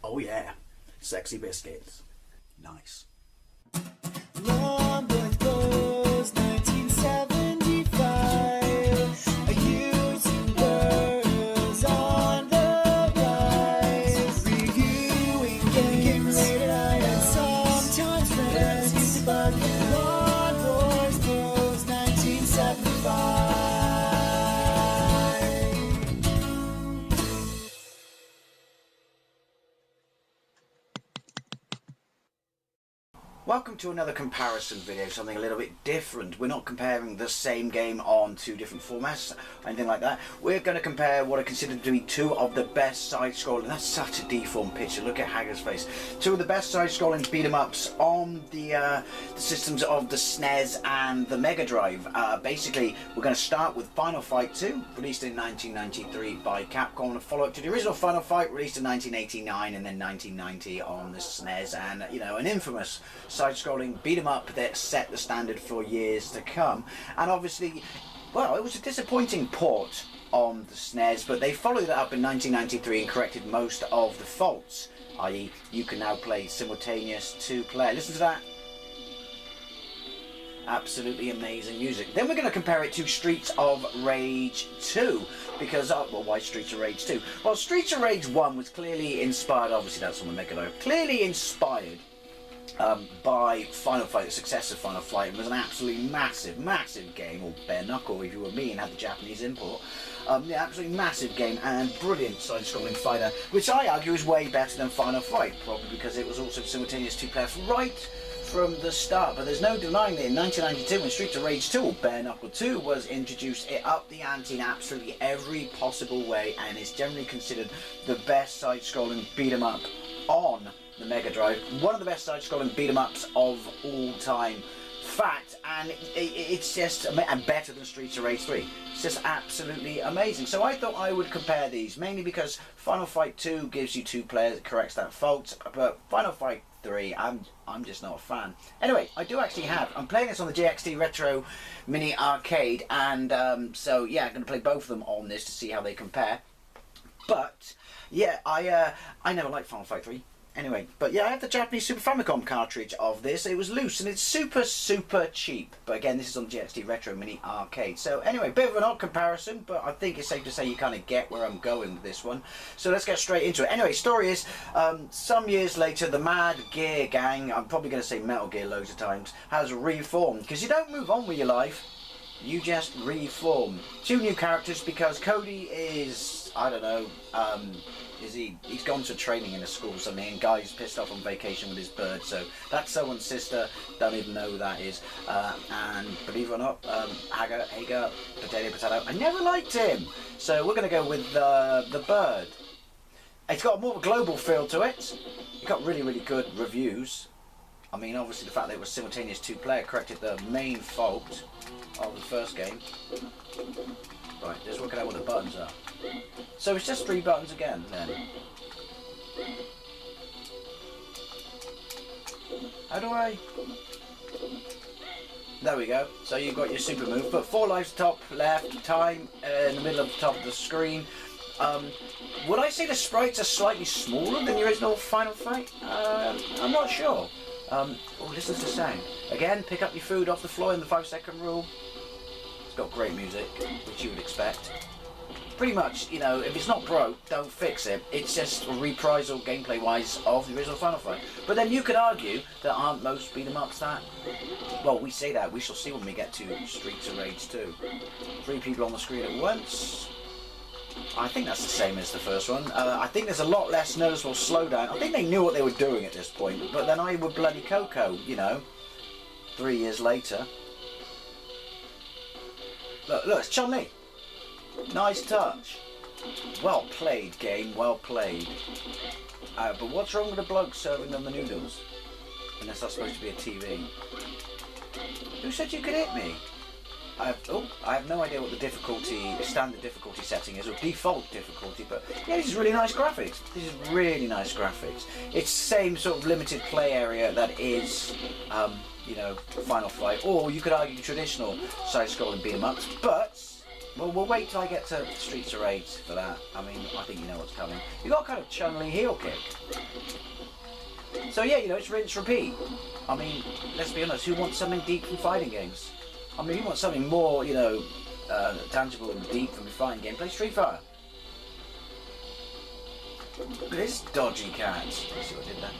Oh yeah, sexy biscuits. Nice. Long boys blues, 1975. A YouTuber's on the rise. Reviewing games late at night and sometimes friends used to bug. Long boys blues, 1975. Welcome to another comparison video, something a little bit different. We're not comparing the same game on two different formats or anything like that. We're going to compare what I consider to be two of the best side-scrolling, that's such a deformed picture, look at Hager's face. Two of the best side-scrolling beat-em-ups on the systems of the SNES and the Megadrive. Basically, we're going to start with Final Fight 2, released in 1993 by Capcom, and a follow-up to the original Final Fight, released in 1989 and then 1990 on the SNES, and, you know, an infamous side-scrolling beat-em-up that set the standard for years to come. And obviously, well, it was a disappointing port on the SNES, but they followed it up in 1993 and corrected most of the faults, i.e. you can now play simultaneous two-player. Listen to that. Absolutely amazing music. Then we're going to compare it to Streets of Rage 2, because, well, why Streets of Rage 2? Well, Streets of Rage 1 was clearly inspired, obviously that's on the Megadrive, clearly inspired by Final Fight, the success of Final Fight. It was an absolutely massive game, or bare knuckle if you were me and had the Japanese import. Yeah, absolutely massive game and brilliant side-scrolling fighter, which I argue is way better than Final Fight, probably because it was also simultaneous two-player right from the start. But there's no denying that in 1992, when Streets of Rage 2, or Bare Knuckle 2, was introduced, it upped the ante in absolutely every possible way, and is generally considered the best side-scrolling beat-em-up on the Megadrive, one of the best side-scrolling beat-em-ups of all time. Fact, and it's just, and better than Streets of Rage 3. It's just absolutely amazing. So I thought I would compare these, mainly because Final Fight 2 gives you two players, it corrects that fault, but Final Fight 3, I'm just not a fan. Anyway, I do actually have, I'm playing this on the JXT Retro Mini Arcade, and so yeah, I'm going to play both of them on this to see how they compare. But yeah, I never liked Final Fight 3. Anyway, but yeah, I have the Japanese Super Famicom cartridge of this. It was loose and it's super cheap. But again, this is on GXT Retro Mini Arcade. So anyway, bit of an odd comparison, but I think it's safe to say you kind of get where I'm going with this one. So let's get straight into it. Anyway, story is, some years later, the Mad Gear gang, I'm probably going to say Metal Gear loads of times, has reformed. Because you don't move on with your life, you just reform. Two new characters, because Cody is, I don't know, he's gone to training in a school or something, and Guy's pissed off on vacation with his bird, so that's someone's sister, don't even know who that is. And believe it or not, Hager, Potato, I never liked him. So we're going to go with the bird. It's got more of a global feel to it. It got really good reviews. I mean, obviously the fact that it was simultaneous two-player corrected the main fault of the first game. Right, just working out what the buttons are. So it's just 3 buttons again, then. How do I... There we go. So you've got your super move, but 4 lives top left, time in the middle of the top of the screen. Would I say the sprites are slightly smaller than the original Final Fight? I'm not sure. Oh, listen to the sound. Again, pick up your food off the floor in the 5-second rule. It's got great music, which you would expect. Pretty much, you know, if it's not broke, don't fix it. It's just a reprisal, gameplay-wise, of the original Final Fight. But then you could argue that aren't most beat-em-ups that? Well, we say that. We shall see when we get to Streets of Rage 2. 3 people on the screen at once. I think that's the same as the first one. I think there's a lot less noticeable slowdown. I think they knew what they were doing at this point. But then I would bloody Coco, you know, 3 years later. Look, it's Chun-Li. Nice touch. Well played, game, well played. But what's wrong with the bloke serving them the noodles? Unless that's supposed to be a TV. Who said you could hit me? I have no idea what the standard difficulty setting is, or default difficulty, but yeah, this is really nice graphics. This is really nice graphics. It's the same sort of limited play area that is, you know, Final Fight, or you could argue traditional side-scrolling beat-em-ups, but Well, we'll wait till I get to Streets of Rage for that. I mean, I think you know what's coming. You got kind of Chun-Li heel kick. So yeah, you know, it's rinse, repeat. I mean, let's be honest, who wants something deep from fighting games? I mean, you want something more, you know, tangible and deep from your fighting game, play Street Fighter. Look at this dodgy cat. Let's see what I did there.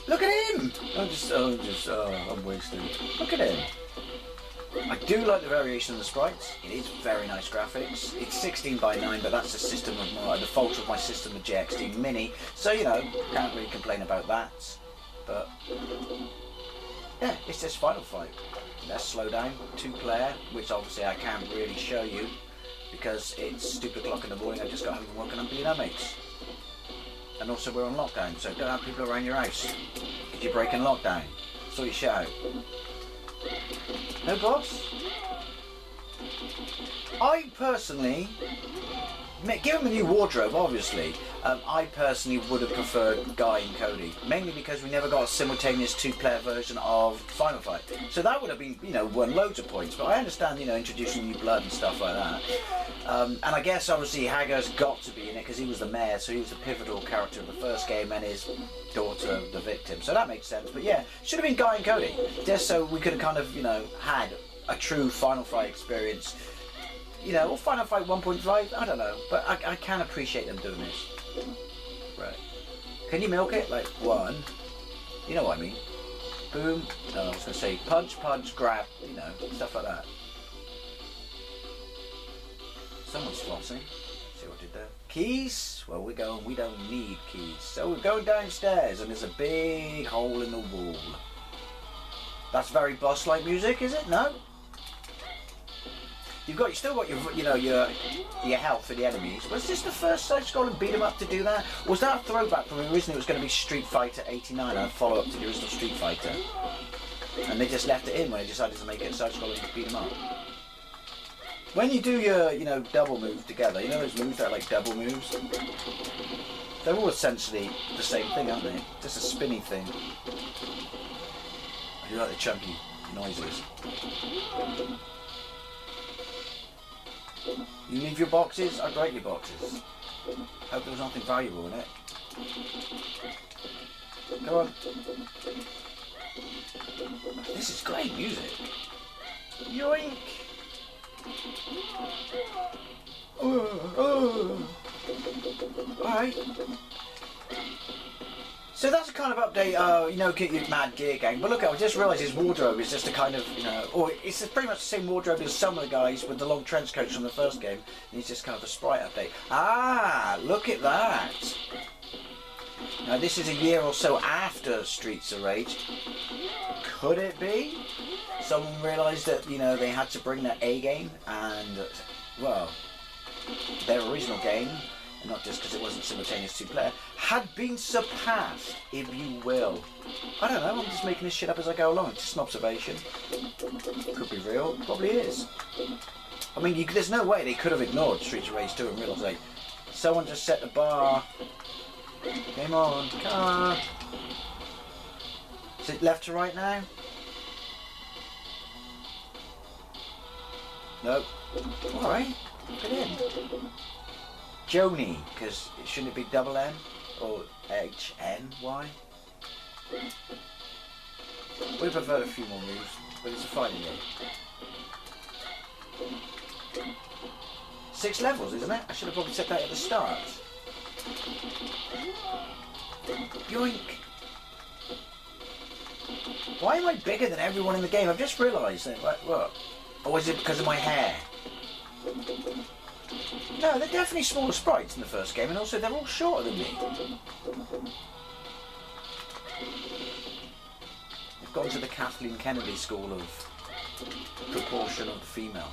Look at him! I'm wasted. Look at him. I do like the variation of the sprites. It is very nice graphics. It's 16 by 9, but that's the system of the fault of my system, the JXD Mini. So, you know, can't really complain about that. But yeah, it's this Final Fight. Let's slow down, 2-player, which obviously I can't really show you because it's stupid o'clock in the morning. I just got home from work and I'm being our mates. And also we're on lockdown, so don't have people around your house because you're breaking lockdown. So you shout. No boss? I personally, give him a new wardrobe, obviously. I personally would have preferred Guy and Cody, mainly because we never got a simultaneous 2-player version of Final Fight. So that would have been, you know, won loads of points. But I understand, you know, introducing new blood and stuff like that. And I guess obviously Hagar's got to be in it because he was the mayor, so he was a pivotal character of the first game, and his daughter the victim. So that makes sense. But yeah, should have been Guy and Cody, just so we could have kind of, you know, had a true Final Fight experience. You know, or Final Fight 1.5, I don't know, but I can appreciate them doing this. Right. Can you milk it? Like, one. You know what I mean. Boom. No, I was going to say punch, punch, grab, you know, stuff like that. Someone's flossing. See what I did there? Keys? Well, we don't need keys. So we're going downstairs and there's a big hole in the wall. That's very boss-like music, is it? No? You still got your health for the enemies. Was this the first side-scrolling beat 'em up to do that? Or was that a throwback from originally it was going to be Street Fighter 89 and a follow-up to the original Street Fighter? And they just left it in when they decided to make it a side-scrolling beat 'em up. When you do your, you know, double moves together, you know those moves that are like double moves? They're all essentially the same thing, aren't they? Just a spinny thing. I do like the chunky noises. You leave your boxes, I break your boxes. Hope there was nothing valuable in it. Come on. This is great music. Yoink! Alright. So that's a kind of update, you know, get your Mad Gear Gang. But look, I just realised his wardrobe is just a kind of, you know, or it's pretty much the same wardrobe as some of the guys with the long trench coats from the first game. And he's just kind of a sprite update. Ah, look at that. Now this is a year or so after Streets of Rage. Could it be? Someone realised that, you know, they had to bring their A game and, well, their original game, and not just because it wasn't simultaneous 2-player, had been surpassed, if you will. I don't know, I'm just making this shit up as I go along. It's just an observation. Could be real, probably is. I mean, there's no way they could have ignored Streets of Rage 2 and realised, like, someone just set the bar. Game on, come on. Is it left to right now? Nope. Alright, get in. Joni, because it shouldn't be double N or HNY. We preferred a few more moves, but it's a fighting game. 6 levels, isn't it? I should have probably said that at the start. Yoink! Why am I bigger than everyone in the game? I've just realised that. What? Or is it because of my hair? No, they're definitely smaller sprites in the first game, and also they're all shorter than me. They've gone to the Kathleen Kennedy school of proportion of the female.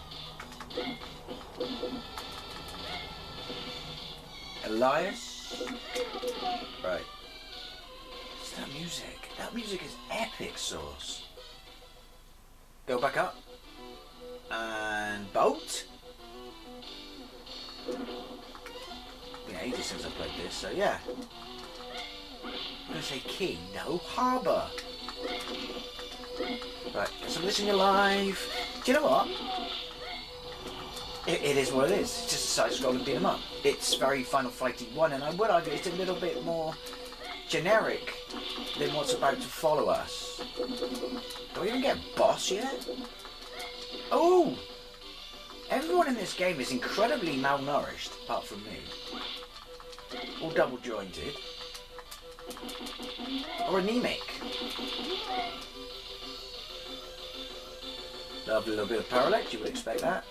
Elias? Right. What's that music? That music is epic sauce. Go back up. And boat? Been ages since I played this, so yeah. I'm gonna say key, no, harbour. Right, get some of this in your life. Do you know what? It is what it is. It's just a side-scrolling beat 'em up. It's very Final Fighting 1, and I would argue it's a little bit more generic than what's about to follow us. Do we even get a boss yet? Oh! Everyone in this game is incredibly malnourished, apart from me. Or double-jointed. Or anemic. Lovely little bit of parallax, you would expect that.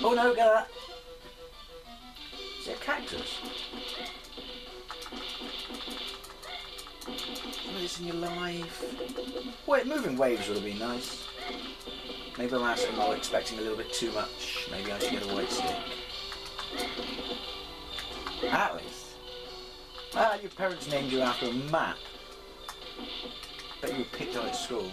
Oh no, get that! Is it a cactus? Some of this in your life. Wait, moving waves would have been nice. Maybe I'm not expecting a little bit too much. Maybe I should get a white stick. Atlas? Ah, your parents named you after a map. Bet you were picked on at school.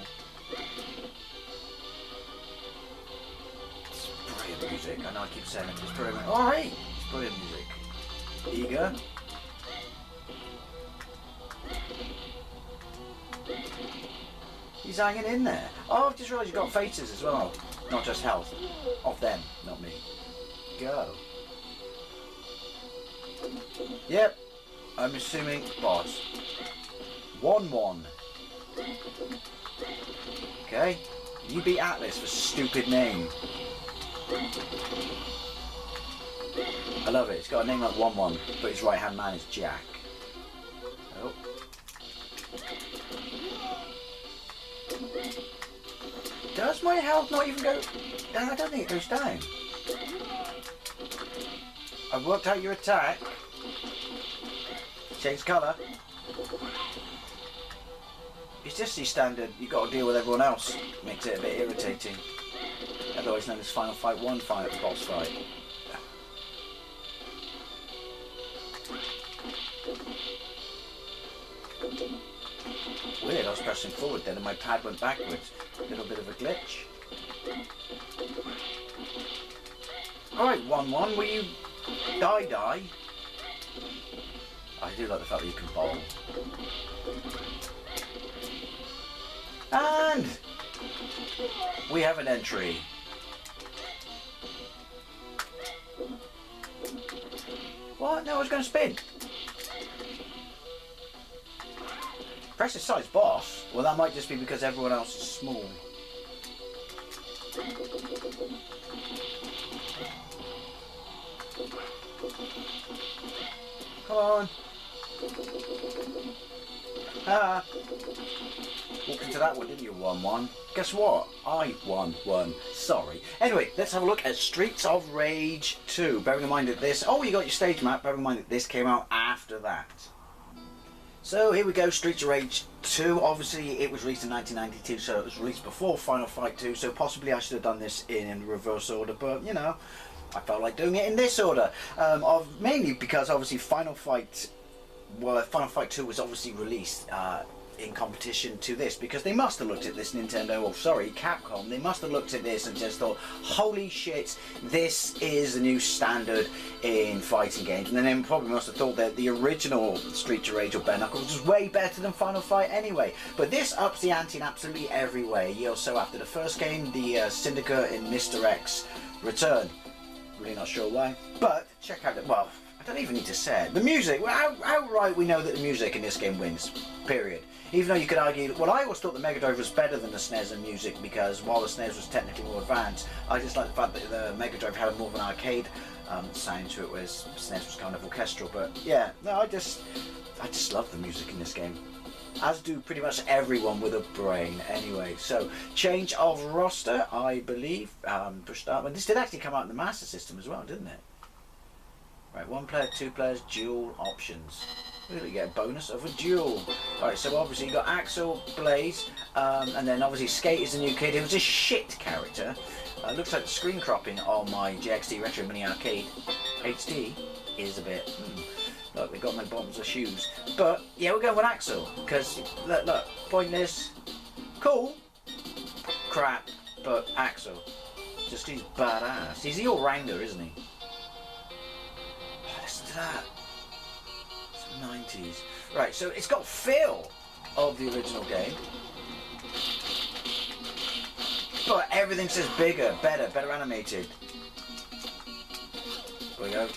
It's brilliant music. I know I keep saying it, but it's brilliant. Alright! It's brilliant music. Eager. He's hanging in there. Oh, I've just realised you've got faces as well. Not just health. Of them, not me. Go. Yep. I'm assuming boss. 1-1. Okay. You beat Atlas for stupid name. I love it. It's got a name like 1-1, but his right hand man is Jack. Oh. Does my health not even go down? I don't think it goes down. I've worked out your attack. Change colour. It's just the standard, you've got to deal with everyone else. Makes it a bit irritating. Otherwise known as Final Fight 1 boss fight. Weird, I was pressing forward then and my pad went backwards. A little bit of a glitch. Alright, 1-1, will you die? I do like the fact that you can bowl. And we have an entry. What? No, I was going to spin. Precious size boss? Well, that might just be because everyone else is small. Come on. Ah. Walked into that one, didn't you, 1-1? Guess what? I won 1. Sorry. Anyway, let's have a look at Streets of Rage 2. Bearing in mind that this... Oh, you got your stage map. Bearing in mind that this came out after that. So here we go, Streets of Rage 2. Obviously, it was released in 1992, so it was released before Final Fight 2. So possibly I should have done this in reverse order, but, you know, I felt like doing it in this order. Mainly because, obviously, Final Fight 2 was obviously released in competition to this, because they must have looked at this Capcom, they must have looked at this and just thought, holy shit, this is the new standard in fighting games. And then they probably must have thought that the original Streets of Rage or Bare Knuckles was way better than Final Fight anyway. But this ups the ante in absolutely every way. You also, after the first game, the Syndicate in Mr. X return. Really not sure why, but check out the, well, I don't even need to say it. The music, well, outright we know that the music in this game wins, period. Even though you could argue, well, I always thought the Megadrive was better than the SNES in music, because while the SNES was technically more advanced, I just like the fact that the Megadrive had more of an arcade sound to it, whereas SNES was kind of orchestral. But yeah, no, I just love the music in this game. As do pretty much everyone with a brain anyway. So, change of roster, I believe. Push start. And this did actually come out in the Master System as well, didn't it? Right, 1 player, 2 players, dual options. Really get a bonus of a duel. Alright, so obviously you got Axel, Blaze, and then obviously Skate is the new kid. It was a shit character. Looks like the screen cropping on my GXD Retro Mini Arcade HD is a bit... Look, they got my bottoms of shoes. But, yeah, we're going with Axel. Because, look, pointless. Cool. Crap. But Axel. Just he's badass. He's the all-rounder, isn't he? Oh, listen to that. It's 90s. Right, so it's got feel of the original game. But everything says bigger, better animated. There we go.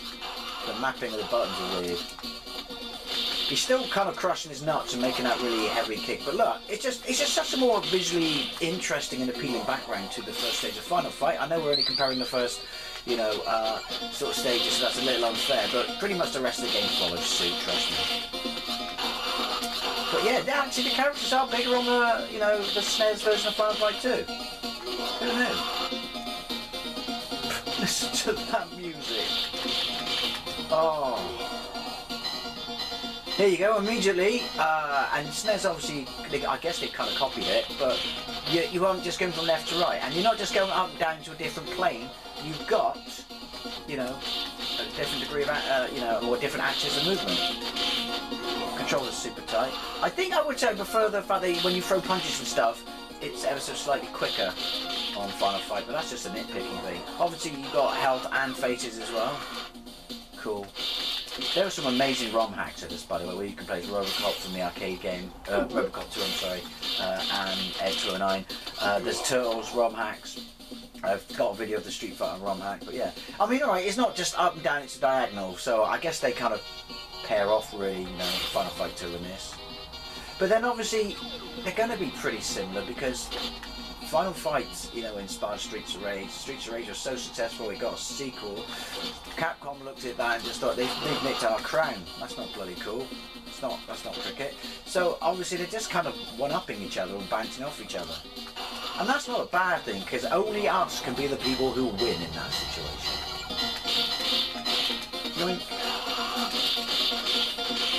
The mapping of the buttons are weird. He's still kind of crushing his nuts and making that really heavy kick, but look, it's just such a more visually interesting and appealing background to the first stage of Final Fight. I know we're only comparing the first, you know, sort of stages, so that's a little unfair, but pretty much the rest of the game follows suit, trust me. But yeah, actually the characters are bigger on the, you know, the SNES version of Final Fight 2. Who knew? Listen to that music. Oh. Here you go, immediately, and SNES obviously, I guess they kind of copied it, but you aren't just going from left to right, and you're not just going up and down to a different plane, you've got, you know, a different degree of, you know, or different axis of movement. Controller's super tight. I think I would say I prefer the fact that when you throw punches and stuff, it's ever so slightly quicker on Final Fight, but that's just a nitpicking thing. Obviously you've got health and faces as well. Cool. There are some amazing ROM hacks of this, by the way, where you can play as Robocop from the arcade game, Robocop 2, I'm sorry, and Ed 209. There's Turtles ROM hacks. I've got a video of the Street Fighter ROM hack, but yeah. I mean, alright, it's not just up and down, it's diagonal, so I guess they kind of pair off really, you know, Final Fight 2 and this. But then obviously, they're going to be pretty similar because Final Fight, you know, inspired Streets of Rage. Streets of Rage was so successful, it got a sequel. Capcom looked at that and just thought, they've nicked our crown. That's not bloody cool. That's not cricket. So obviously they're just kind of one-upping each other and bouncing off each other. And that's not a bad thing, because only us can be the people who win in that situation. Yoink.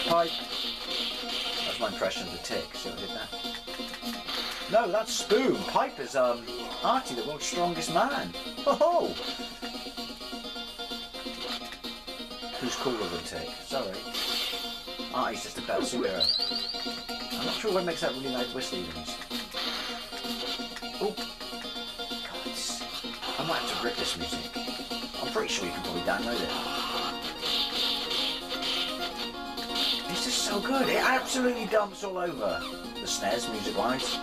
Pipe. That's my impression of the tick. See what I did there? No, that's Spoon. Pipe is Artie, the world's strongest man. Ho-ho! Who's cooler than Tick? Sorry. Artie's just a better superhero. I'm not sure what makes that really loud whistling noise. Oh, God, I might have to rip this music. I'm pretty sure you can probably download it. It's just so good. It absolutely dumps all over the SNES, music-wise.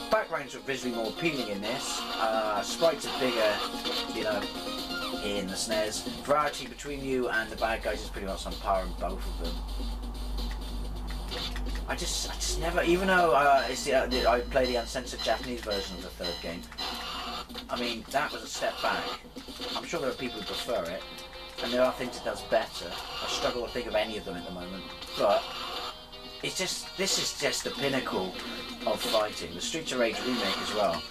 Backgrounds are visually more appealing in this. Sprites are bigger, you know, in the SNES. Variety between you and the bad guys is pretty much on par in both of them. I just never, even though I play the uncensored Japanese version of the third game, I mean, that was a step back. I'm sure there are people who prefer it, and there are things it does better. I struggle to think of any of them at the moment, but it's just, this is just the pinnacle of fighting. The Streets of Rage remake as well.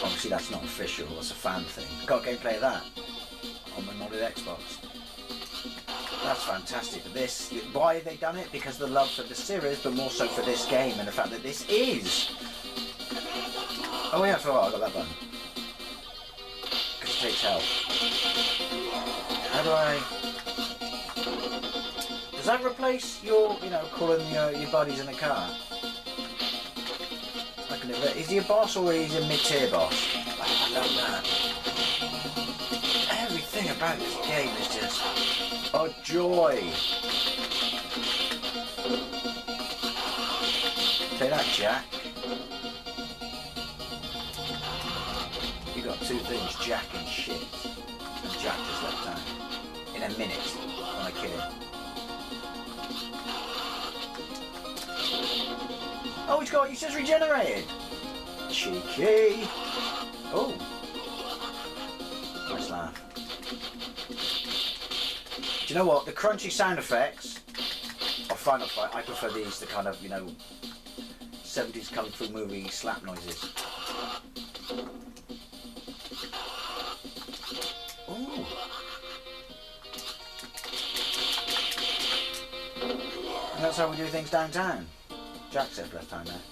Obviously that's not official, that's a fan thing. Got gameplay of that on the modded Xbox. That's fantastic. But this, why have they done it? Because of the love for the series, but more so for this game and the fact that this is. Oh yeah, I forgot I got that button. Because it takes health. How do I? Does that replace your, you know, calling your buddies in the car? Is he a boss or is he a mid-tier boss? I love that. Everything about this game is just a joy. Say that, Jack. You got two things, Jack and shit. And Jack just left town. In a minute, when I kill him. Oh, he's just regenerated. Cheeky. Oh. Nice laugh. Do you know what? The crunchy sound effects of Final Fight, I prefer these, the kind of, you know, 70s kung fu movie slap noises. Ooh. And that's how we do things downtown. Jack says left time there.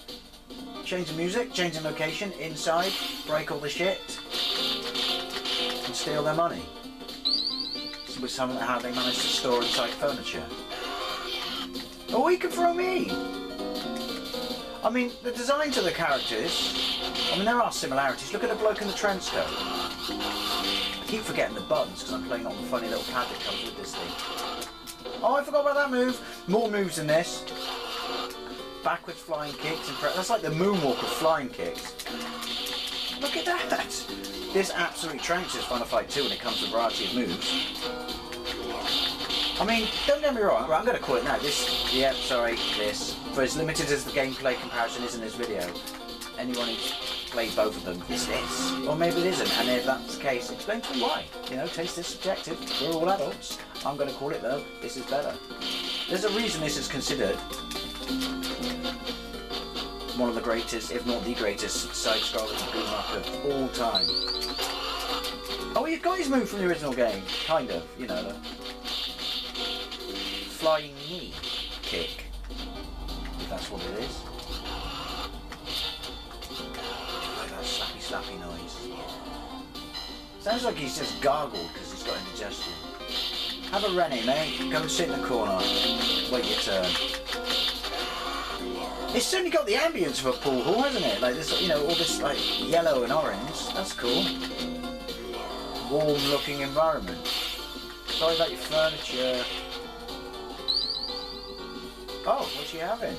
Change the music, change the location, inside, break all the shit, and steal their money. With some of how they manage to store inside furniture. Oh, he can throw me! I mean, the designs of the characters, I mean, there are similarities. Look at the bloke in the trench coat. I keep forgetting the buttons because I'm playing on the funny little pad that comes with this thing. Oh, I forgot about that move. More moves than this. Backwards flying kicks. That's like the moonwalk of flying kicks. Look at that. This absolutely trounces Final Fight 2 when it comes to variety of moves. I mean, don't get me wrong, right, I'm going to call it now. This, yeah, sorry, this. For as limited as the gameplay comparison is in this video, anyone who's played both of them, it's this. Or maybe it isn't, and if that's the case, explain to me why. You know, taste is subjective, we're all adults. I'm going to call it though, this is better. There's a reason this is considered one of the greatest, if not the greatest, side-scrolling boom-up of all time. Oh, you've got his move from the original game, kind of, you know, the flying knee kick, if that's what it is. Like that slappy noise. Sounds like he's just gargled because he's got indigestion. Have a Rennie, mate. Go and sit in the corner. Wait your turn. It's certainly got the ambience of a pool hall, hasn't it? Like this, you know, all this like yellow and orange. That's cool. Warm-looking environment. Sorry about your furniture. Oh, what's she having?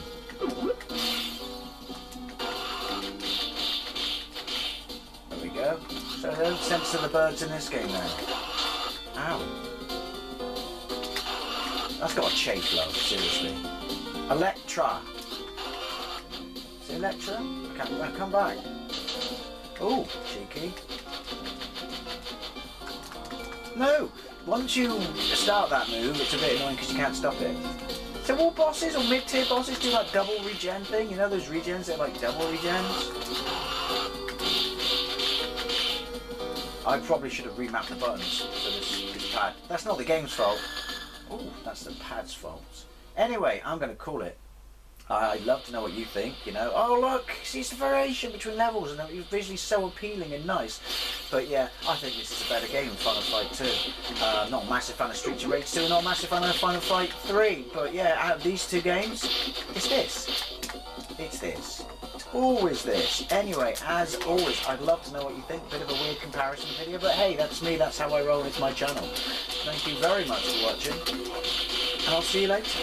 There we go. So they don't censor the birds in this game now. Ow. That's got a chafe, love, seriously. Electra. Is it Electra? Come back. Oh, cheeky. No! Once you start that move, it's a bit annoying because you can't stop it. So all bosses or mid-tier bosses do like double regen thing? You know those regens that are like double regens? I probably should have remapped the buttons for this pad. That's not the game's fault. Oh, that's the pad's fault. Anyway, I'm going to call it. I'd love to know what you think, you know. Oh look, see it's the variation between levels and it's visually so appealing and nice. But yeah, I think this is a better game than Final Fight 2. Not a massive fan of Streets of Rage 2 and not a massive fan of Final Fight 3. But yeah, out of these two games, it's this. It's this. It's always this. Anyway, as always, I'd love to know what you think. Bit of a weird comparison video, but hey, that's me, that's how I roll, it's my channel. Thank you very much for watching, and I'll see you later.